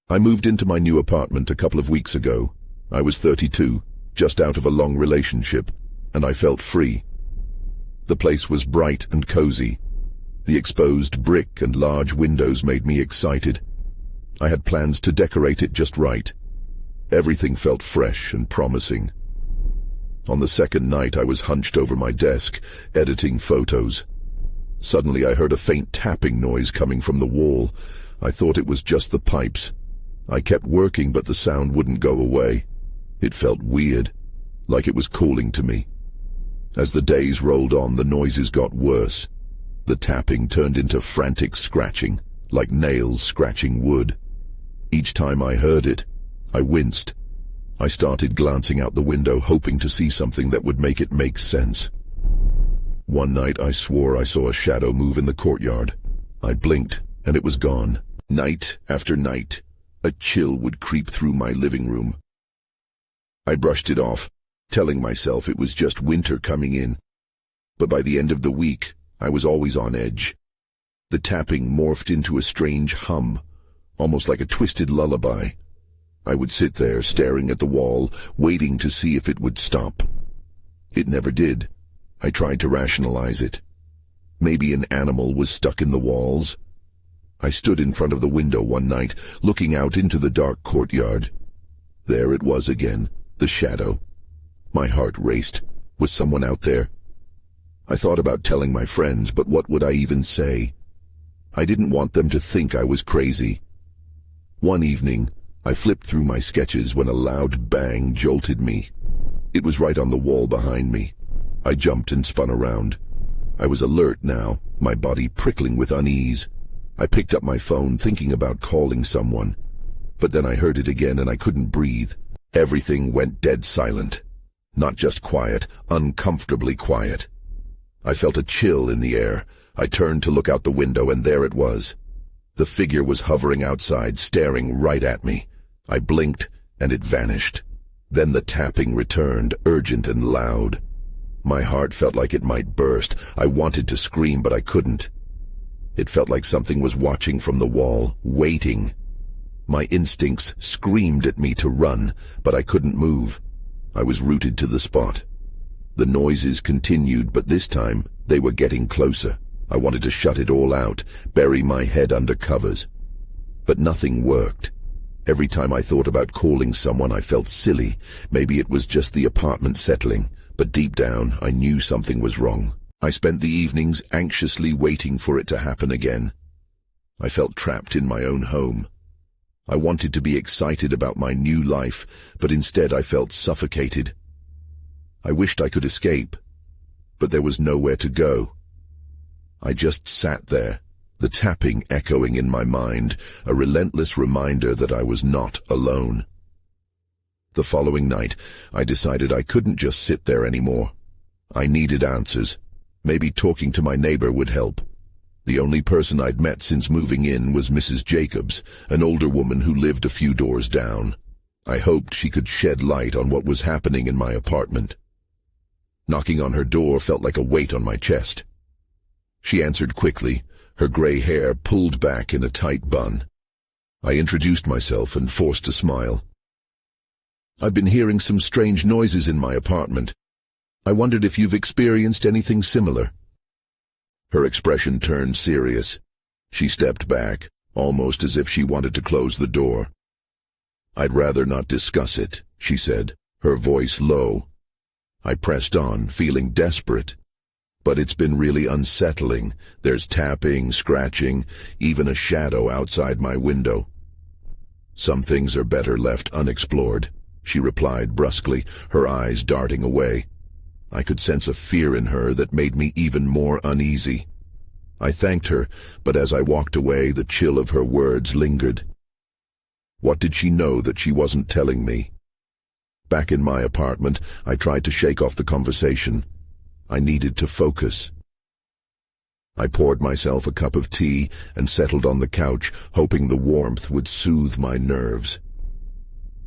I moved into my new apartment a couple of weeks ago. I was 32, just out of a long relationship, and I felt free. The place was bright and cozy. The exposed brick and large windows made me excited. I had plans to decorate it just right. Everything felt fresh and promising. On the second night, I was hunched over my desk, editing photos. Suddenly, I heard a faint tapping noise coming from the wall. I thought it was just the pipes. I kept working, but the sound wouldn't go away. It felt weird, like it was calling to me. As the days rolled on, the noises got worse. The tapping turned into frantic scratching, like nails scratching wood. Each time I heard it, I winced. I started glancing out the window, hoping to see something that would make it make sense. One night I swore I saw a shadow move in the courtyard. I blinked, and it was gone. Night after night, a chill would creep through my living room. I brushed it off, telling myself it was just winter coming in. But by the end of the week, I was always on edge. The tapping morphed into a strange hum, almost like a twisted lullaby. I would sit there staring at the wall, waiting to see if it would stop. It never did. I tried to rationalize it. Maybe an animal was stuck in the walls. I stood in front of the window one night, looking out into the dark courtyard. There it was again, the shadow. My heart raced. Was someone out there? I thought about telling my friends, but what would I even say? I didn't want them to think I was crazy. One evening, I flipped through my sketches when a loud bang jolted me. It was right on the wall behind me. I jumped and spun around. I was alert now, my body prickling with unease. I picked up my phone, thinking about calling someone. But then I heard it again and I couldn't breathe. Everything went dead silent. Not just quiet, uncomfortably quiet. I felt a chill in the air. I turned to look out the window and there it was. The figure was hovering outside, staring right at me. I blinked and it vanished. Then the tapping returned, urgent and loud. My heart felt like it might burst. I wanted to scream, but I couldn't. It felt like something was watching from the wall, waiting. My instincts screamed at me to run, but I couldn't move. I was rooted to the spot. The noises continued, but this time they were getting closer. I wanted to shut it all out, bury my head under covers. But nothing worked. Every time I thought about calling someone, I felt silly. Maybe it was just the apartment settling, but deep down I knew something was wrong. I spent the evenings anxiously waiting for it to happen again. I felt trapped in my own home. I wanted to be excited about my new life, but instead I felt suffocated. I wished I could escape, but there was nowhere to go. I just sat there, the tapping echoing in my mind, a relentless reminder that I was not alone. The following night, I decided I couldn't just sit there anymore. I needed answers. Maybe talking to my neighbor would help. The only person I'd met since moving in was Mrs. Jacobs, an older woman who lived a few doors down. I hoped she could shed light on what was happening in my apartment. Knocking on her door felt like a weight on my chest. She answered quickly, her gray hair pulled back in a tight bun. I introduced myself and forced a smile. "I've been hearing some strange noises in my apartment. I wondered if you've experienced anything similar." Her expression turned serious. She stepped back, almost as if she wanted to close the door. "I'd rather not discuss it," she said, her voice low. I pressed on, feeling desperate. "But it's been really unsettling. There's tapping, scratching, even a shadow outside my window." "Some things are better left unexplored," she replied brusquely, her eyes darting away. I could sense a fear in her that made me even more uneasy. I thanked her, but as I walked away, the chill of her words lingered. What did she know that she wasn't telling me? Back in my apartment, I tried to shake off the conversation. I needed to focus. I poured myself a cup of tea and settled on the couch, hoping the warmth would soothe my nerves.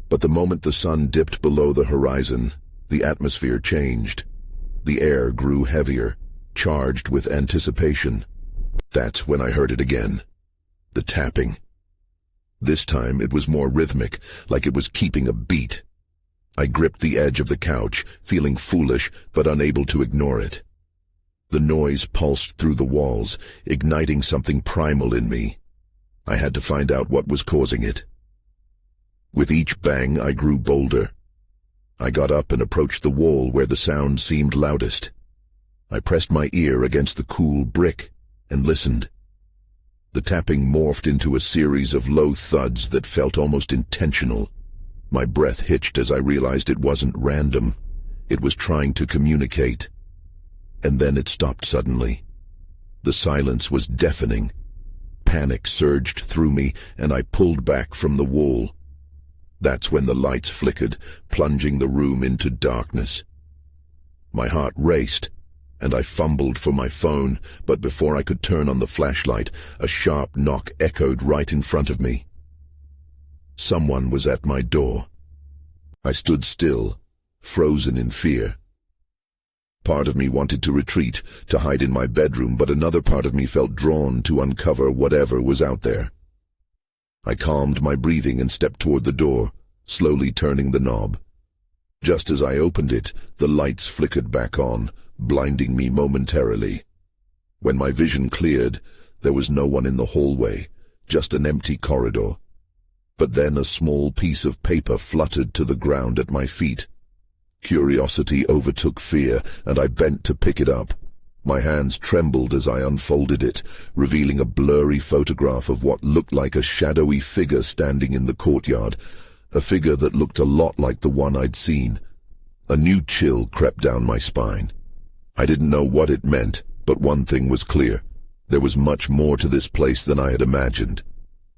But the moment the sun dipped below the horizon, the atmosphere changed. The air grew heavier, charged with anticipation. That's when I heard it again. The tapping. This time it was more rhythmic, like it was keeping a beat. I gripped the edge of the couch, feeling foolish but unable to ignore it. The noise pulsed through the walls, igniting something primal in me. I had to find out what was causing it. With each bang, I grew bolder. I got up and approached the wall where the sound seemed loudest. I pressed my ear against the cool brick and listened. The tapping morphed into a series of low thuds that felt almost intentional. My breath hitched as I realized it wasn't random. It was trying to communicate. And then it stopped suddenly. The silence was deafening. Panic surged through me, and I pulled back from the wall. That's when the lights flickered, plunging the room into darkness. My heart raced, and I fumbled for my phone, but before I could turn on the flashlight, a sharp knock echoed right in front of me. Someone was at my door. I stood still, frozen in fear. Part of me wanted to retreat, to hide in my bedroom, but another part of me felt drawn to uncover whatever was out there. I calmed my breathing and stepped toward the door, slowly turning the knob. Just as I opened it, the lights flickered back on, blinding me momentarily. When my vision cleared, there was no one in the hallway, just an empty corridor. But then a small piece of paper fluttered to the ground at my feet. Curiosity overtook fear, and I bent to pick it up. My hands trembled as I unfolded it, revealing a blurry photograph of what looked like a shadowy figure standing in the courtyard, a figure that looked a lot like the one I'd seen. A new chill crept down my spine. I didn't know what it meant, but one thing was clear. There was much more to this place than I had imagined,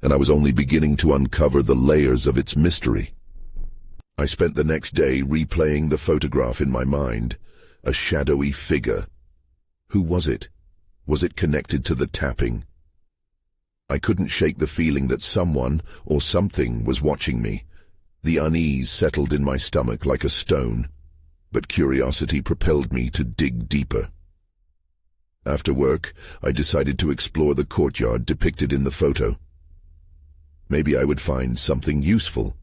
and I was only beginning to uncover the layers of its mystery. I spent the next day replaying the photograph in my mind, a shadowy figure. Who was it? Was it connected to the tapping? I couldn't shake the feeling that someone or something was watching me. The unease settled in my stomach like a stone, but curiosity propelled me to dig deeper. After work, I decided to explore the courtyard depicted in the photo. Maybe I would find something useful.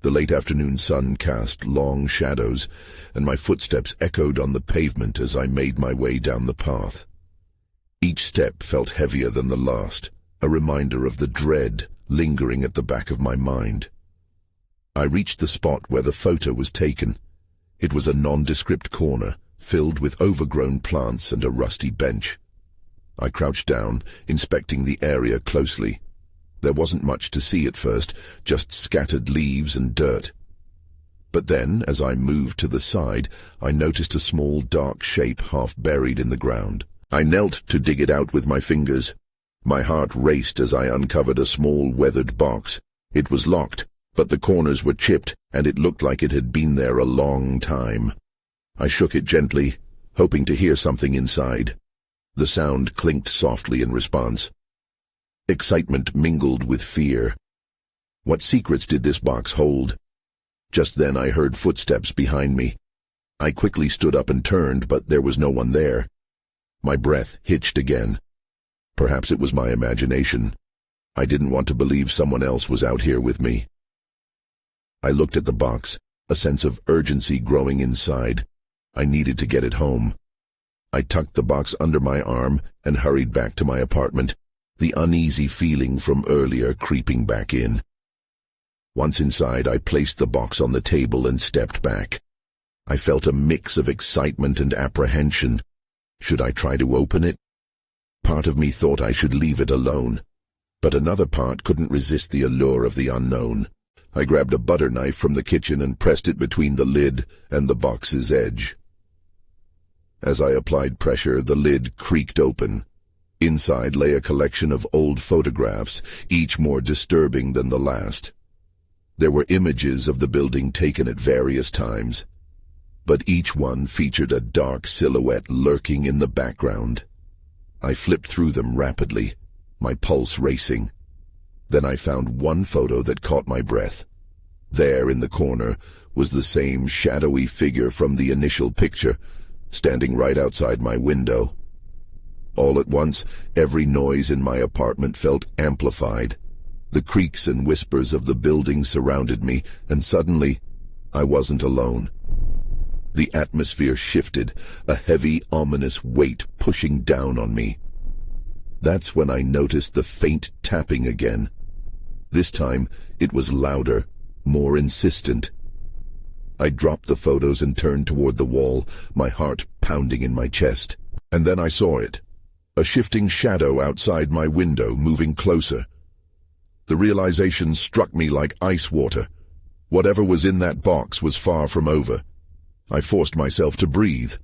The late afternoon sun cast long shadows, and my footsteps echoed on the pavement as I made my way down the path. Each step felt heavier than the last, a reminder of the dread lingering at the back of my mind. I reached the spot where the photo was taken. It was a nondescript corner, filled with overgrown plants and a rusty bench. I crouched down, inspecting the area closely. There wasn't much to see at first, just scattered leaves and dirt. But then, as I moved to the side, I noticed a small dark shape half buried in the ground. I knelt to dig it out with my fingers. My heart raced as I uncovered a small weathered box. It was locked, but the corners were chipped, and it looked like it had been there a long time. I shook it gently, hoping to hear something inside. The sound clinked softly in response. Excitement mingled with fear. What secrets did this box hold? Just then I heard footsteps behind me. I quickly stood up and turned, but there was no one there. My breath hitched again. Perhaps it was my imagination. I didn't want to believe someone else was out here with me. I looked at the box, a sense of urgency growing inside. I needed to get it home. I tucked the box under my arm and hurried back to my apartment, the uneasy feeling from earlier creeping back in. Once inside, I placed the box on the table and stepped back. I felt a mix of excitement and apprehension. Should I try to open it? Part of me thought I should leave it alone, but another part couldn't resist the allure of the unknown. I grabbed a butter knife from the kitchen and pressed it between the lid and the box's edge. As I applied pressure, the lid creaked open. Inside lay a collection of old photographs, each more disturbing than the last. There were images of the building taken at various times, but each one featured a dark silhouette lurking in the background. I flipped through them rapidly, my pulse racing. Then I found one photo that caught my breath. There in the corner was the same shadowy figure from the initial picture, standing right outside my window. All at once, every noise in my apartment felt amplified. The creaks and whispers of the building surrounded me, and suddenly, I wasn't alone. The atmosphere shifted, a heavy, ominous weight pushing down on me. That's when I noticed the faint tapping again. This time, it was louder, more insistent. I dropped the photos and turned toward the wall, my heart pounding in my chest. And then I saw it. A shifting shadow outside my window, moving closer. The realization struck me like ice water. Whatever was in that box was far from over. I forced myself to breathe.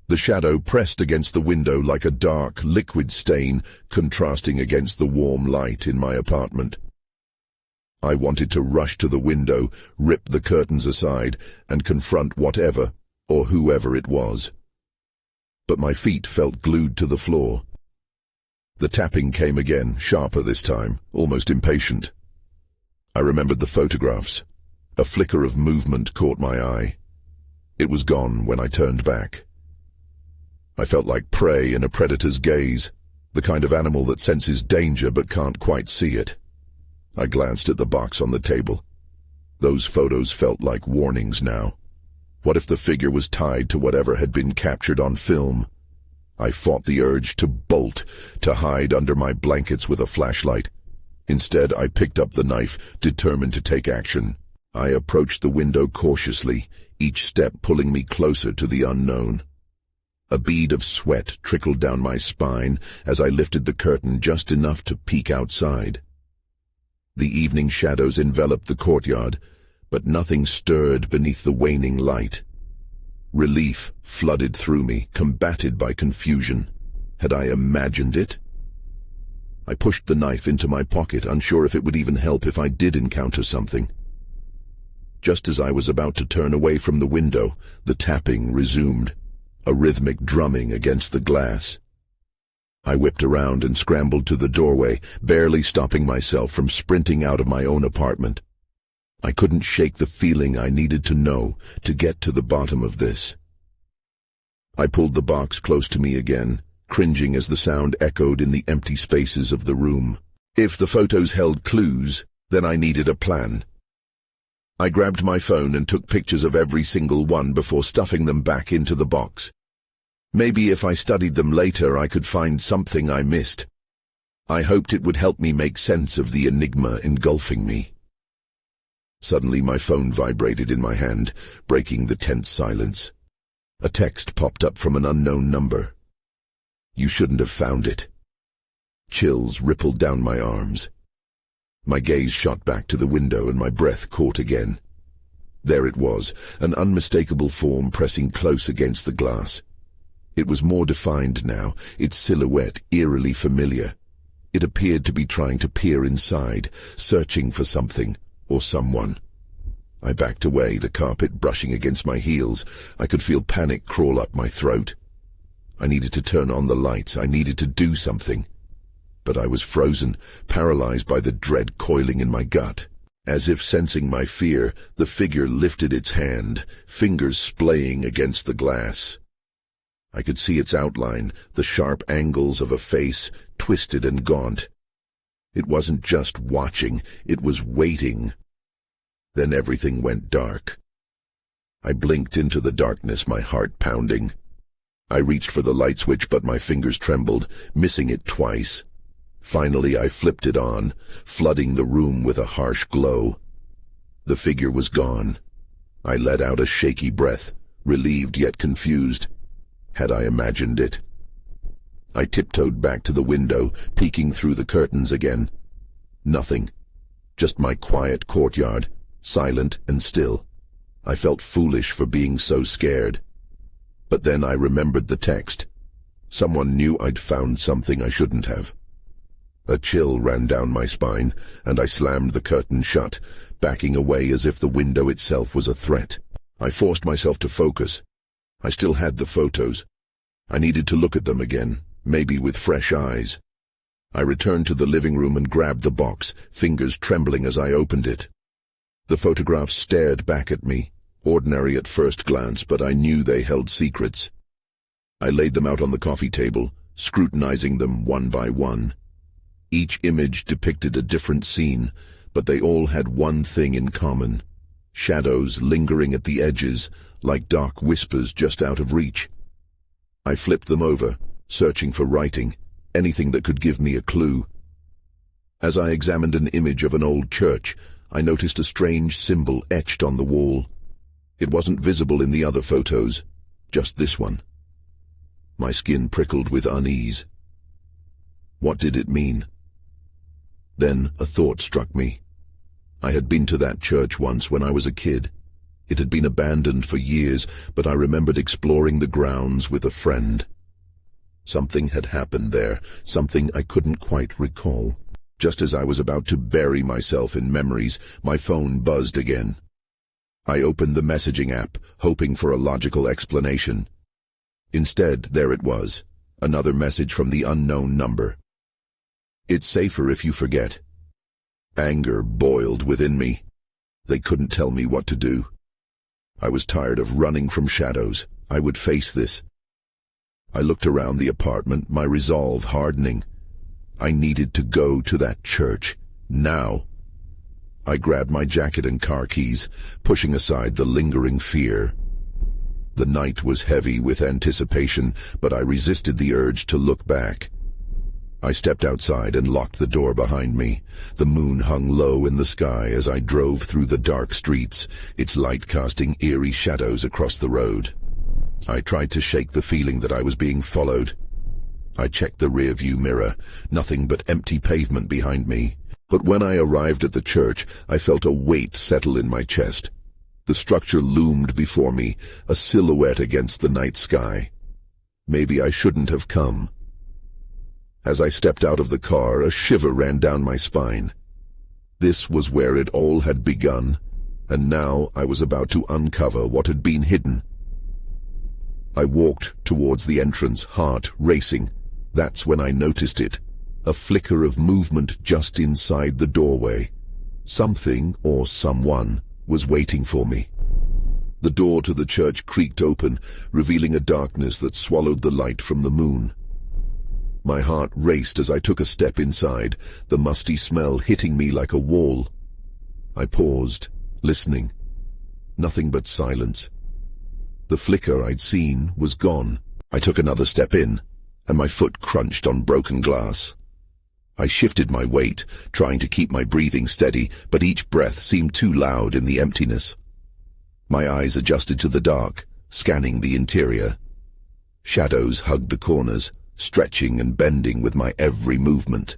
The shadow pressed against the window like a dark, liquid stain contrasting against the warm light in my apartment. I wanted to rush to the window, rip the curtains aside, and confront whatever, or whoever it was. But my feet felt glued to the floor. The tapping came again, sharper this time, almost impatient. I remembered the photographs. A flicker of movement caught my eye. It was gone when I turned back. I felt like prey in a predator's gaze, the kind of animal that senses danger but can't quite see it. I glanced at the box on the table. Those photos felt like warnings now. What if the figure was tied to whatever had been captured on film? I fought the urge to bolt, to hide under my blankets with a flashlight. Instead, I picked up the knife, determined to take action. I approached the window cautiously, each step pulling me closer to the unknown. A bead of sweat trickled down my spine as I lifted the curtain just enough to peek outside. The evening shadows enveloped the courtyard, but nothing stirred beneath the waning light. Relief flooded through me, combated by confusion. Had I imagined it? I pushed the knife into my pocket, unsure if it would even help if I did encounter something. Just as I was about to turn away from the window, the tapping resumed, a rhythmic drumming against the glass. I whipped around and scrambled to the doorway, barely stopping myself from sprinting out of my own apartment. I couldn't shake the feeling I needed to know to get to the bottom of this. I pulled the box close to me again, cringing as the sound echoed in the empty spaces of the room. If the photos held clues, then I needed a plan. I grabbed my phone and took pictures of every single one before stuffing them back into the box. Maybe if I studied them later, I could find something I missed. I hoped it would help me make sense of the enigma engulfing me. Suddenly my phone vibrated in my hand, breaking the tense silence. A text popped up from an unknown number. "You shouldn't have found it." Chills rippled down my arms. My gaze shot back to the window and my breath caught again. There it was, an unmistakable form pressing close against the glass. It was more defined now, its silhouette eerily familiar. It appeared to be trying to peer inside, searching for something or someone. I backed away, the carpet brushing against my heels. I could feel panic crawl up my throat. I needed to turn on the lights. I needed to do something. But I was frozen, paralyzed by the dread coiling in my gut. As if sensing my fear, the figure lifted its hand, fingers splaying against the glass. I could see its outline, the sharp angles of a face, twisted and gaunt. It wasn't just watching, it was waiting. Then everything went dark. I blinked into the darkness, my heart pounding. I reached for the light switch, but my fingers trembled, missing it twice. Finally, I flipped it on, flooding the room with a harsh glow. The figure was gone. I let out a shaky breath, relieved yet confused. Had I imagined it? I tiptoed back to the window, peeking through the curtains again. Nothing. Just my quiet courtyard, silent and still. I felt foolish for being so scared. But then I remembered the text. Someone knew I'd found something I shouldn't have. A chill ran down my spine, and I slammed the curtain shut, backing away as if the window itself was a threat. I forced myself to focus. I still had the photos. I needed to look at them again, maybe with fresh eyes. I returned to the living room and grabbed the box, fingers trembling as I opened it. The photographs stared back at me, ordinary at first glance, but I knew they held secrets. I laid them out on the coffee table, scrutinizing them one by one. Each image depicted a different scene, but they all had one thing in common: shadows lingering at the edges, like dark whispers just out of reach. I flipped them over, searching for writing, anything that could give me a clue. As I examined an image of an old church, I noticed a strange symbol etched on the wall. It wasn't visible in the other photos, just this one. My skin prickled with unease. What did it mean? Then a thought struck me. I had been to that church once when I was a kid. It had been abandoned for years, but I remembered exploring the grounds with a friend. Something had happened there, something I couldn't quite recall. Just as I was about to bury myself in memories, my phone buzzed again. I opened the messaging app, hoping for a logical explanation. Instead, there it was, another message from the unknown number. "It's safer if you forget." Anger boiled within me. They couldn't tell me what to do. I was tired of running from shadows. I would face this. I looked around the apartment, my resolve hardening. I needed to go to that church, now. I grabbed my jacket and car keys, pushing aside the lingering fear. The night was heavy with anticipation, but I resisted the urge to look back. I stepped outside and locked the door behind me. The moon hung low in the sky as I drove through the dark streets, its light casting eerie shadows across the road. I tried to shake the feeling that I was being followed. I checked the rearview mirror, nothing but empty pavement behind me. But when I arrived at the church, I felt a weight settle in my chest. The structure loomed before me, a silhouette against the night sky. Maybe I shouldn't have come. As I stepped out of the car, a shiver ran down my spine. This was where it all had begun, and now I was about to uncover what had been hidden. I walked towards the entrance, heart racing. That's when I noticed it, a flicker of movement just inside the doorway. Something, or someone, was waiting for me. The door to the church creaked open, revealing a darkness that swallowed the light from the moon. My heart raced as I took a step inside, the musty smell hitting me like a wall. I paused, listening. Nothing but silence. The flicker I'd seen was gone. I took another step in, and my foot crunched on broken glass. I shifted my weight, trying to keep my breathing steady, but each breath seemed too loud in the emptiness. My eyes adjusted to the dark, scanning the interior. Shadows hugged the corners, stretching and bending with my every movement.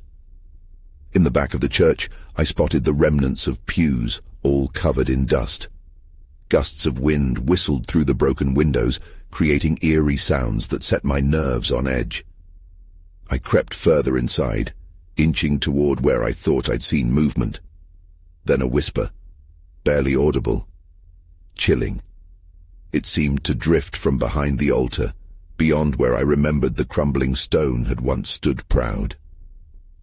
In the back of the church, I spotted the remnants of pews, all covered in dust. Gusts of wind whistled through the broken windows, creating eerie sounds that set my nerves on edge. I crept further inside, inching toward where I thought I'd seen movement. Then a whisper, barely audible, chilling. It seemed to drift from behind the altar, beyond where I remembered the crumbling stone had once stood proud.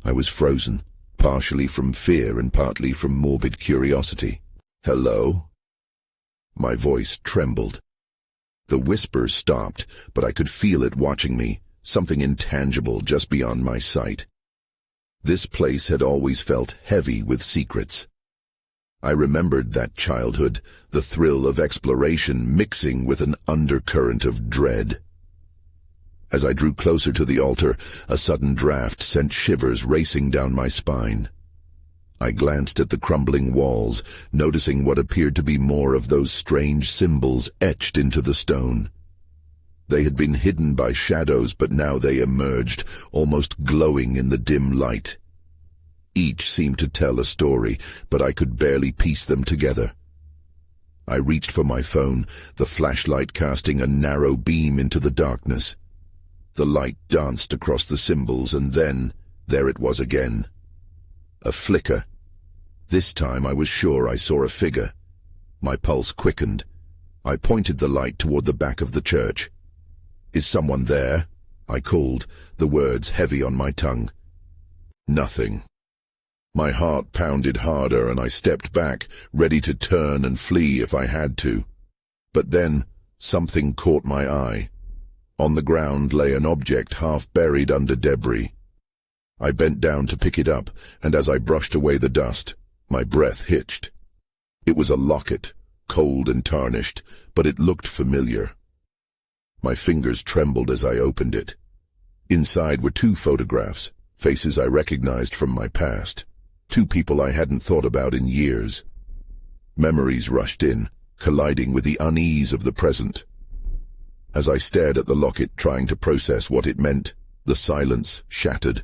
I was frozen, partially from fear and partly from morbid curiosity. "Hello?" My voice trembled. The whisper stopped, but I could feel it watching me, something intangible just beyond my sight. This place had always felt heavy with secrets. I remembered that childhood, the thrill of exploration mixing with an undercurrent of dread. As I drew closer to the altar, a sudden draft sent shivers racing down my spine. I glanced at the crumbling walls, noticing what appeared to be more of those strange symbols etched into the stone. They had been hidden by shadows, but now they emerged, almost glowing in the dim light. Each seemed to tell a story, but I could barely piece them together. I reached for my phone, the flashlight casting a narrow beam into the darkness. The light danced across the symbols, and then, there it was again. A flicker. This time I was sure I saw a figure. My pulse quickened. I pointed the light toward the back of the church. "Is someone there?" I called, the words heavy on my tongue. Nothing. My heart pounded harder, and I stepped back, ready to turn and flee if I had to. But then, something caught my eye. On the ground lay an object half buried under debris. I bent down to pick it up, and as I brushed away the dust, my breath hitched. It was a locket, cold and tarnished, but it looked familiar. My fingers trembled as I opened it. Inside were 2 photographs, faces I recognized from my past. 2 people I hadn't thought about in years. Memories rushed in, colliding with the unease of the present. As I stared at the locket, trying to process what it meant, the silence shattered.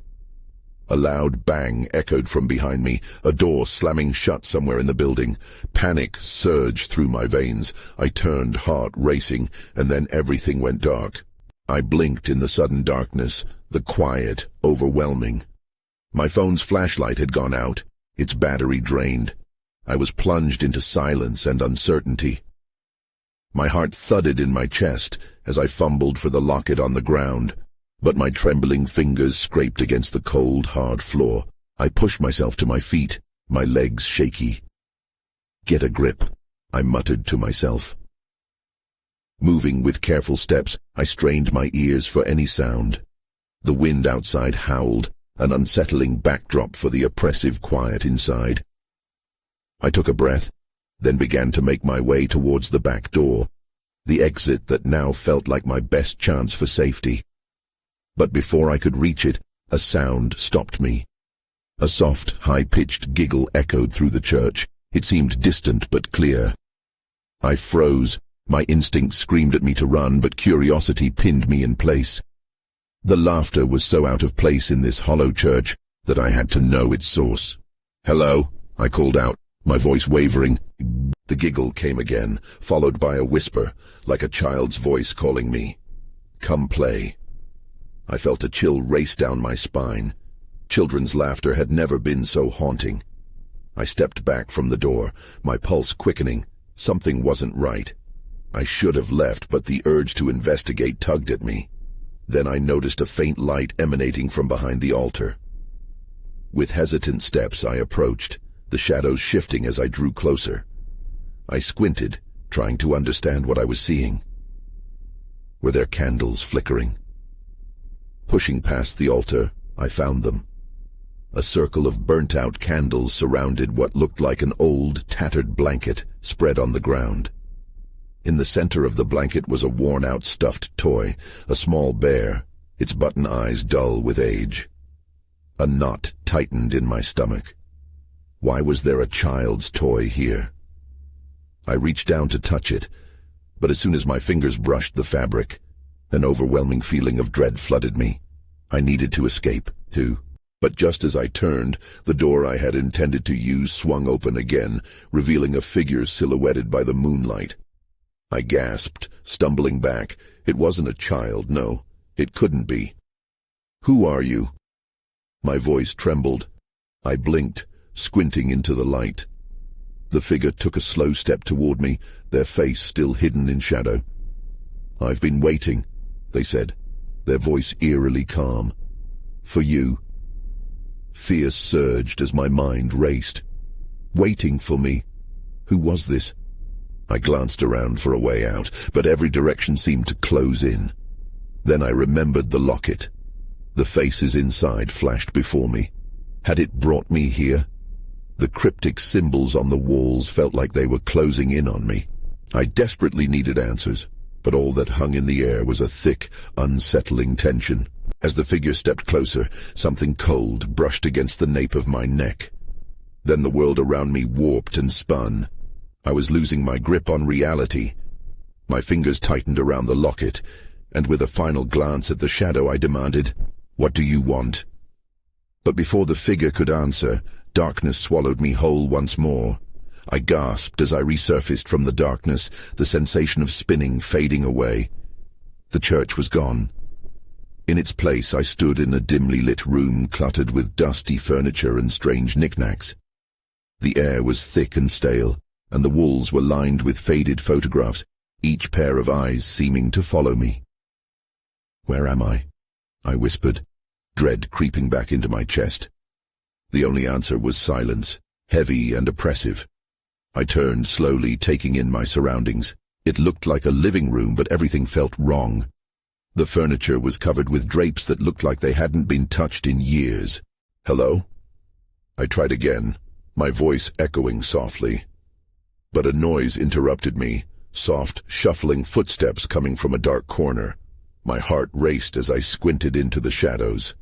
A loud bang echoed from behind me, a door slamming shut somewhere in the building. Panic surged through my veins. I turned, heart racing, and then everything went dark. I blinked in the sudden darkness, the quiet, overwhelming. My phone's flashlight had gone out, its battery drained. I was plunged into silence and uncertainty. My heart thudded in my chest as I fumbled for the locket on the ground, but my trembling fingers scraped against the cold, hard floor. I pushed myself to my feet, my legs shaky. "Get a grip," I muttered to myself. Moving with careful steps, I strained my ears for any sound. The wind outside howled, an unsettling backdrop for the oppressive quiet inside. I took a breath, then began to make my way towards the back door, the exit that now felt like my best chance for safety. But before I could reach it, a sound stopped me. A soft, high-pitched giggle echoed through the church. It seemed distant but clear. I froze. My instinct screamed at me to run, but curiosity pinned me in place. The laughter was so out of place in this hollow church that I had to know its source. "Hello," I called out, my voice wavering. The giggle came again, followed by a whisper, like a child's voice calling me. "Come play." I felt a chill race down my spine. Children's laughter had never been so haunting. I stepped back from the door, my pulse quickening. Something wasn't right. I should have left, but the urge to investigate tugged at me. Then I noticed a faint light emanating from behind the altar. With hesitant steps I approached, the shadows shifting as I drew closer. I squinted, trying to understand what I was seeing. Were there candles flickering? Pushing past the altar, I found them. A circle of burnt-out candles surrounded what looked like an old, tattered blanket spread on the ground. In the center of the blanket was a worn-out stuffed toy, a small bear, its button eyes dull with age. A knot tightened in my stomach. Why was there a child's toy here? I reached down to touch it, but as soon as my fingers brushed the fabric, an overwhelming feeling of dread flooded me. I needed to escape, too. But just as I turned, the door I had intended to use swung open again, revealing a figure silhouetted by the moonlight. I gasped, stumbling back. It wasn't a child, no. It couldn't be. "Who are you?" My voice trembled. I blinked, squinting into the light. The figure took a slow step toward me, their face still hidden in shadow. "I've been waiting," they said, their voice eerily calm. "For you." Fear surged as my mind raced. Waiting for me? Who was this? I glanced around for a way out, but every direction seemed to close in. Then I remembered the locket. The faces inside flashed before me. Had it brought me here? The cryptic symbols on the walls felt like they were closing in on me. I desperately needed answers, but all that hung in the air was a thick, unsettling tension. As the figure stepped closer, something cold brushed against the nape of my neck. Then the world around me warped and spun. I was losing my grip on reality. My fingers tightened around the locket, and with a final glance at the shadow I demanded, "What do you want?" But before the figure could answer, darkness swallowed me whole once more. I gasped as I resurfaced from the darkness, the sensation of spinning fading away. The church was gone. In its place I stood in a dimly lit room cluttered with dusty furniture and strange knickknacks. The air was thick and stale, and the walls were lined with faded photographs, each pair of eyes seeming to follow me. "Where am I?" I whispered, dread creeping back into my chest. The only answer was silence, heavy and oppressive. I turned slowly, taking in my surroundings. It looked like a living room, but everything felt wrong. The furniture was covered with drapes that looked like they hadn't been touched in years. Hello? I tried again, my voice echoing softly. But a noise interrupted me, soft, shuffling footsteps coming from a dark corner. My heart raced as I squinted into the shadows.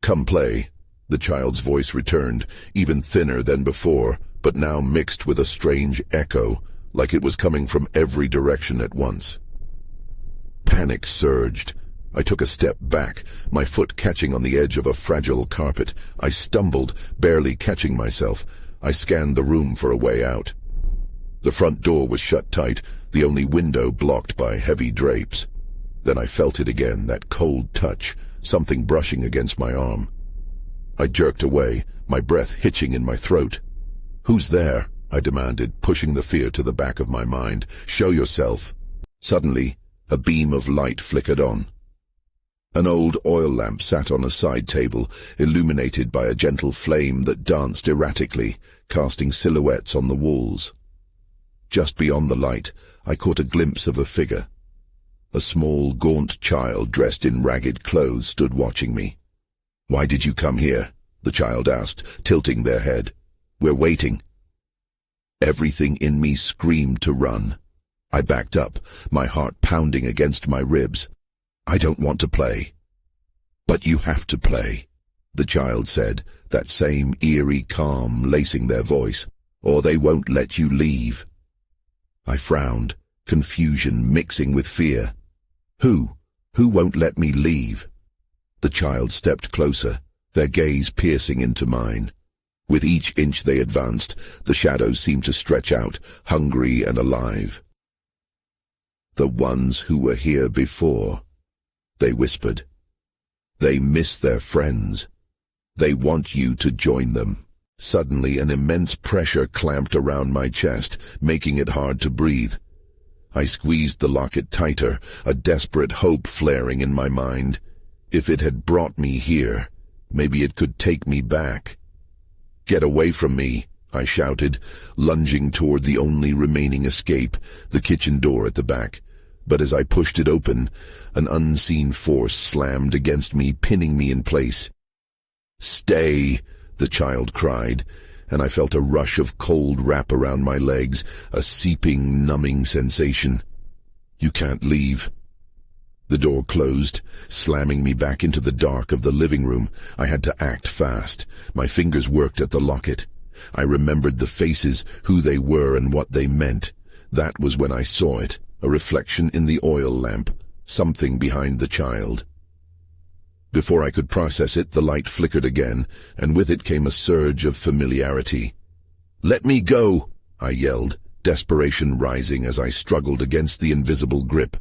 "Come play," the child's voice returned, even thinner than before, but now mixed with a strange echo, like it was coming from every direction at once. Panic surged. I took a step back, my foot catching on the edge of a fragile carpet. I stumbled, barely catching myself. I scanned the room for a way out. The front door was shut tight, the only window blocked by heavy drapes. Then I felt it again, that cold touch, something brushing against my arm. I jerked away, my breath hitching in my throat. "Who's there?" I demanded, pushing the fear to the back of my mind. "Show yourself." Suddenly, a beam of light flickered on. An old oil lamp sat on a side table, illuminated by a gentle flame that danced erratically, casting silhouettes on the walls. Just beyond the light, I caught a glimpse of a figure. A small, gaunt child dressed in ragged clothes stood watching me. "Why did you come here?" the child asked, tilting their head. "We're waiting." Everything in me screamed to run. I backed up, my heart pounding against my ribs. "I don't want to play." "But you have to play," the child said, that same eerie calm lacing their voice, "or they won't let you leave." I frowned, confusion mixing with fear. Who won't let me leave?" The child stepped closer, their gaze piercing into mine. With each inch they advanced, the shadows seemed to stretch out, hungry and alive. "The ones who were here before," they whispered. "They miss their friends. They want you to join them." Suddenly, an immense pressure clamped around my chest, making it hard to breathe. I squeezed the locket tighter, a desperate hope flaring in my mind. If it had brought me here, maybe it could take me back. "Get away from me," I shouted, lunging toward the only remaining escape, the kitchen door at the back. But as I pushed it open, an unseen force slammed against me, pinning me in place. "Stay," the child cried, and I felt a rush of cold wrap around my legs, a seeping, numbing sensation. "You can't leave." The door closed, slamming me back into the dark of the living room. I had to act fast. My fingers worked at the locket. I remembered the faces, who they were and what they meant. That was when I saw it, a reflection in the oil lamp, something behind the child. Before I could process it, the light flickered again, and with it came a surge of familiarity. "Let me go!" I yelled, desperation rising as I struggled against the invisible grip.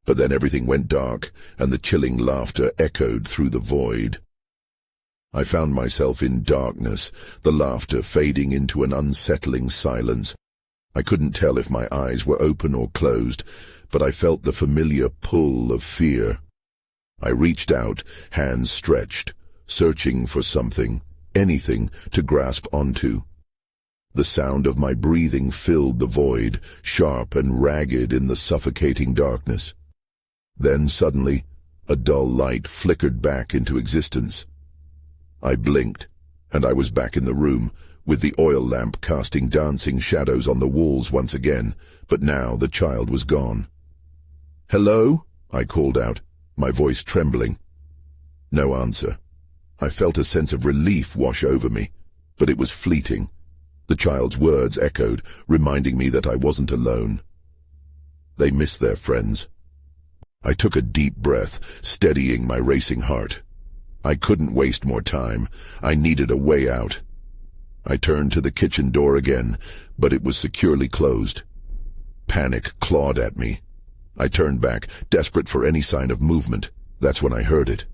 But then everything went dark, and the chilling laughter echoed through the void. I found myself in darkness, the laughter fading into an unsettling silence. I couldn't tell if my eyes were open or closed, but I felt the familiar pull of fear. I reached out, hands stretched, searching for something, anything, to grasp onto. The sound of my breathing filled the void, sharp and ragged in the suffocating darkness. Then suddenly, a dull light flickered back into existence. I blinked, and I was back in the room, with the oil lamp casting dancing shadows on the walls once again, but now the child was gone. "Hello?" I called out, my voice trembling. No answer. I felt a sense of relief wash over me, but it was fleeting. The child's words echoed, reminding me that I wasn't alone. They missed their friends. I took a deep breath, steadying my racing heart. I couldn't waste more time. I needed a way out. I turned to the kitchen door again, but it was securely closed. Panic clawed at me. I turned back, desperate for any sign of movement. That's when I heard it.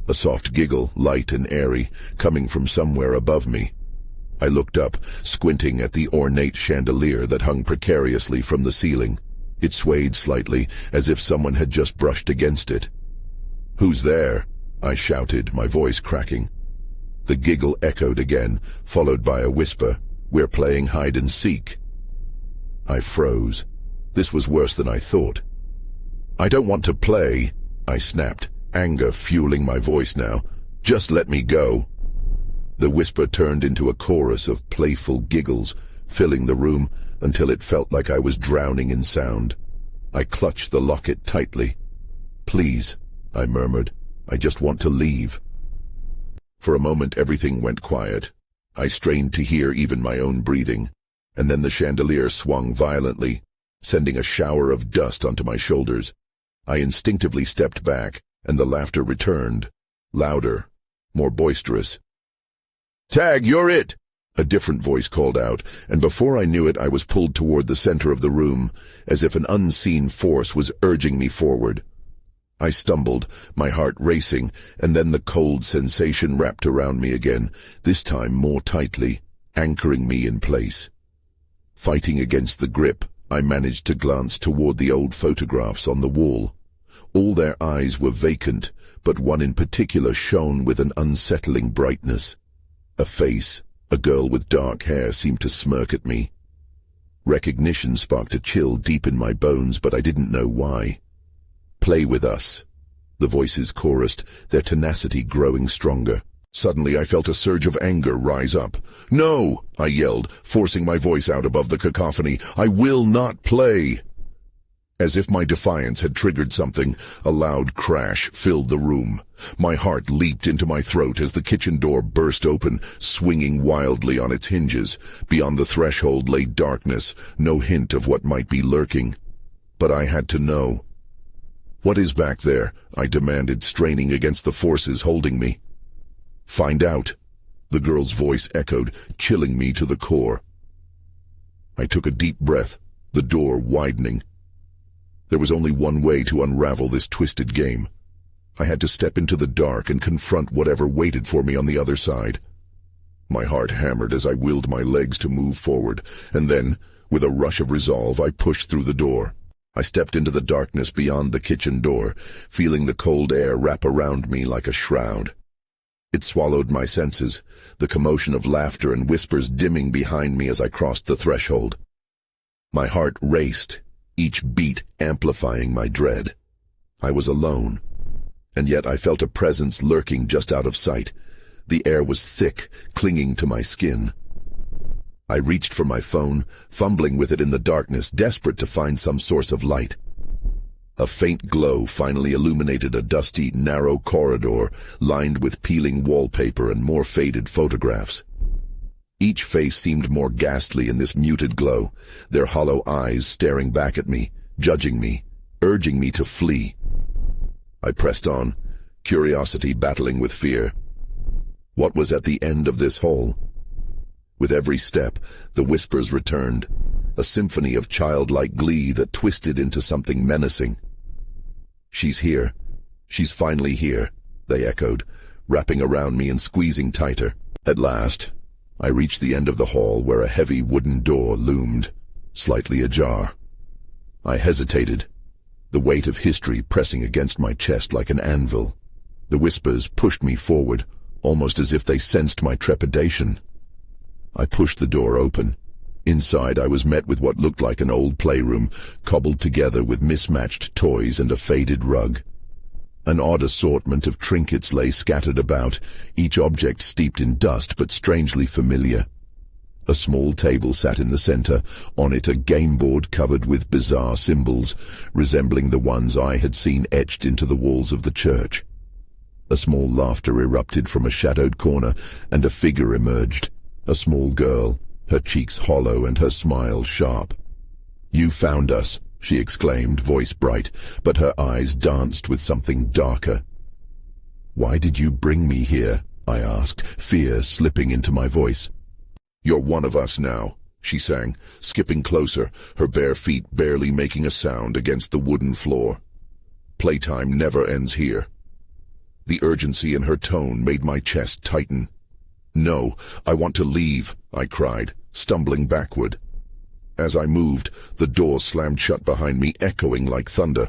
A soft giggle, light and airy, coming from somewhere above me. I looked up, squinting at the ornate chandelier that hung precariously from the ceiling. It swayed slightly, as if someone had just brushed against it. "Who's there?" I shouted, my voice cracking. The giggle echoed again, followed by a whisper, "We're playing hide and seek." I froze. This was worse than I thought. "I don't want to play," I snapped, anger fueling my voice now. Just let me go." The whisper turned into a chorus of playful giggles, filling the room until it felt like I was drowning in sound. I clutched the locket tightly. "Please," I murmured. "I just want to leave." For a moment everything went quiet. I strained to hear even my own breathing, and then the chandelier swung violently, sending a shower of dust onto my shoulders. I instinctively stepped back, and the laughter returned, louder, more boisterous. "Tag, you're it!" a different voice called out, and before I knew it I was pulled toward the center of the room, as if an unseen force was urging me forward. I stumbled, my heart racing, and then the cold sensation wrapped around me again, this time more tightly, anchoring me in place. Fighting against the grip, I managed to glance toward the old photographs on the wall. All their eyes were vacant, but one in particular shone with an unsettling brightness. A face, a girl with dark hair, seemed to smirk at me. Recognition sparked a chill deep in my bones, but I didn't know why. "Play with us," the voices chorused, their tenacity growing stronger. Suddenly I felt a surge of anger rise up. "No!" I yelled, forcing my voice out above the cacophony. "I will not play!" As if my defiance had triggered something, a loud crash filled the room. My heart leaped into my throat as the kitchen door burst open, swinging wildly on its hinges. Beyond the threshold lay darkness, no hint of what might be lurking. But I had to know. "What is back there?" I demanded, straining against the forces holding me. "Find out," the girl's voice echoed, chilling me to the core. I took a deep breath, the door widening. There was only one way to unravel this twisted game. I had to step into the dark and confront whatever waited for me on the other side. My heart hammered as I willed my legs to move forward, and then, with a rush of resolve, I pushed through the door. I stepped into the darkness beyond the kitchen door, feeling the cold air wrap around me like a shroud. It swallowed my senses, the commotion of laughter and whispers dimming behind me as I crossed the threshold. My heart raced, each beat amplifying my dread. I was alone, and yet I felt a presence lurking just out of sight. The air was thick, clinging to my skin. I reached for my phone, fumbling with it in the darkness, desperate to find some source of light. A faint glow finally illuminated a dusty, narrow corridor lined with peeling wallpaper and more faded photographs. Each face seemed more ghastly in this muted glow, their hollow eyes staring back at me, judging me, urging me to flee. I pressed on, curiosity battling with fear. What was at the end of this hall? With every step, the whispers returned, a symphony of childlike glee that twisted into something menacing. "She's here. She's finally here," they echoed, wrapping around me and squeezing tighter. At last, I reached the end of the hall where a heavy wooden door loomed, slightly ajar. I hesitated, the weight of history pressing against my chest like an anvil. The whispers pushed me forward, almost as if they sensed my trepidation. I pushed the door open. Inside, I was met with what looked like an old playroom, cobbled together with mismatched toys and a faded rug. An odd assortment of trinkets lay scattered about, each object steeped in dust but strangely familiar. A small table sat in the center, on it a game board covered with bizarre symbols, resembling the ones I had seen etched into the walls of the church. A small laughter erupted from a shadowed corner, and a figure emerged. A small girl, her cheeks hollow and her smile sharp. "You found us," she exclaimed, voice bright, but her eyes danced with something darker. "Why did you bring me here?" I asked, fear slipping into my voice. "You're one of us now," she sang, skipping closer, her bare feet barely making a sound against the wooden floor. "Playtime never ends here." The urgency in her tone made my chest tighten. "No, I want to leave," I cried, stumbling backward. As I moved, the door slammed shut behind me, echoing like thunder.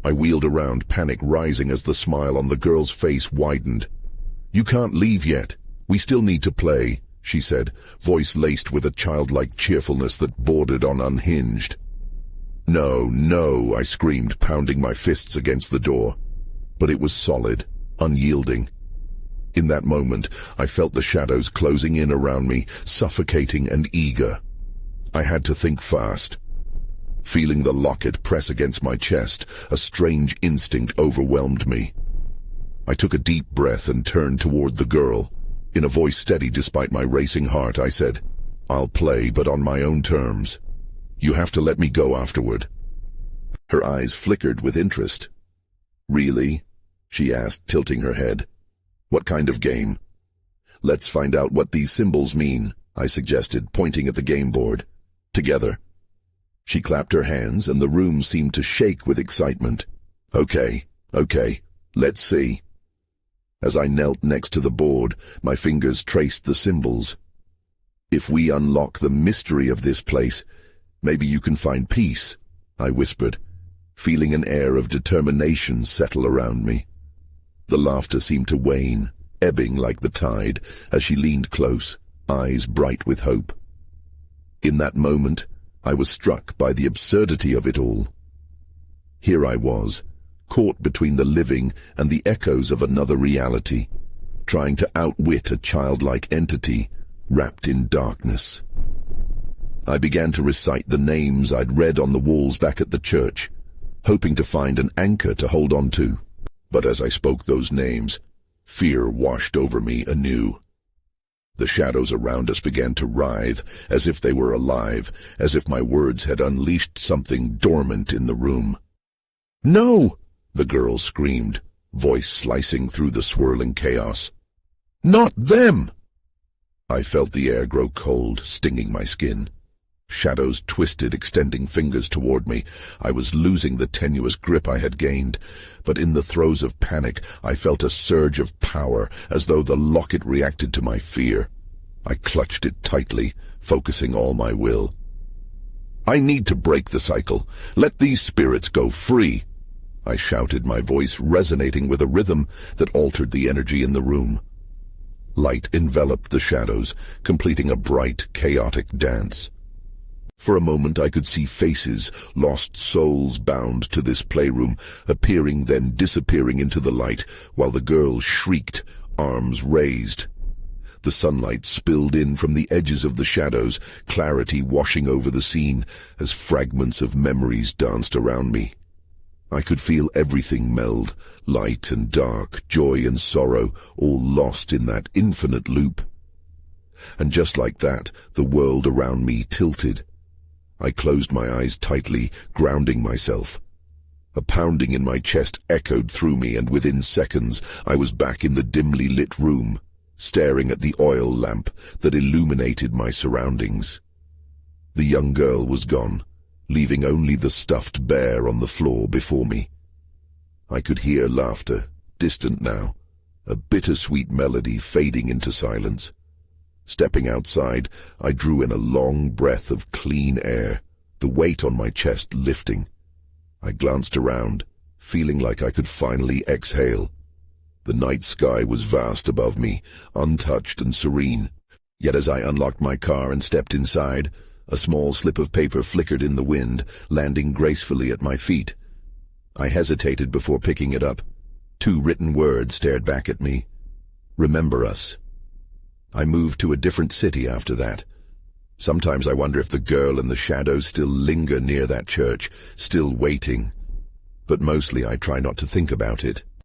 I wheeled around, panic rising as the smile on the girl's face widened. "You can't leave yet. We still need to play," she said, voice laced with a childlike cheerfulness that bordered on unhinged. "No, no," I screamed, pounding my fists against the door. But it was solid, unyielding. In that moment, I felt the shadows closing in around me, suffocating and eager. I had to think fast. Feeling the locket press against my chest, a strange instinct overwhelmed me. I took a deep breath and turned toward the girl. In a voice steady despite my racing heart, I said, "I'll play, but on my own terms. You have to let me go afterward." Her eyes flickered with interest. "Really?" she asked, tilting her head. "What kind of game?" "Let's find out what these symbols mean," I suggested, pointing at the game board. "Together." She clapped her hands, and the room seemed to shake with excitement. Okay, let's see." As I knelt next to the board, my fingers traced the symbols. "If we unlock the mystery of this place, maybe you can find peace," I whispered, feeling an air of determination settle around me. The laughter seemed to wane, ebbing like the tide, as she leaned close, eyes bright with hope. In that moment, I was struck by the absurdity of it all. Here I was, caught between the living and the echoes of another reality, trying to outwit a childlike entity wrapped in darkness. I began to recite the names I'd read on the walls back at the church, hoping to find an anchor to hold on to. But as I spoke those names, fear washed over me anew. The shadows around us began to writhe, as if they were alive, as if my words had unleashed something dormant in the room. "No!" the girl screamed, voice slicing through the swirling chaos. "Not them!" I felt the air grow cold, stinging my skin. Shadows twisted, extending fingers toward me. I was losing the tenuous grip I had gained, but in the throes of panic, I felt a surge of power, as though the locket reacted to my fear. I clutched it tightly, focusing all my will. "I need to break the cycle. Let these spirits go free," I shouted, my voice resonating with a rhythm that altered the energy in the room. Light enveloped the shadows, completing a bright, chaotic dance. For a moment I could see faces, lost souls bound to this playroom, appearing then disappearing into the light, while the girl shrieked, arms raised. The sunlight spilled in from the edges of the shadows, clarity washing over the scene as fragments of memories danced around me. I could feel everything meld, light and dark, joy and sorrow, all lost in that infinite loop. And just like that, the world around me tilted. I closed my eyes tightly, grounding myself. A pounding in my chest echoed through me, and within seconds I was back in the dimly lit room, staring at the oil lamp that illuminated my surroundings. The young girl was gone, leaving only the stuffed bear on the floor before me. I could hear laughter, distant now, a bittersweet melody fading into silence. Stepping outside, I drew in a long breath of clean air, the weight on my chest lifting. I glanced around, feeling like I could finally exhale. The night sky was vast above me, untouched and serene. Yet as I unlocked my car and stepped inside, a small slip of paper flickered in the wind, landing gracefully at my feet. I hesitated before picking it up. 2 written words stared back at me. "Remember us." I moved to a different city after that. Sometimes I wonder if the girl and the shadows still linger near that church, still waiting. But mostly I try not to think about it.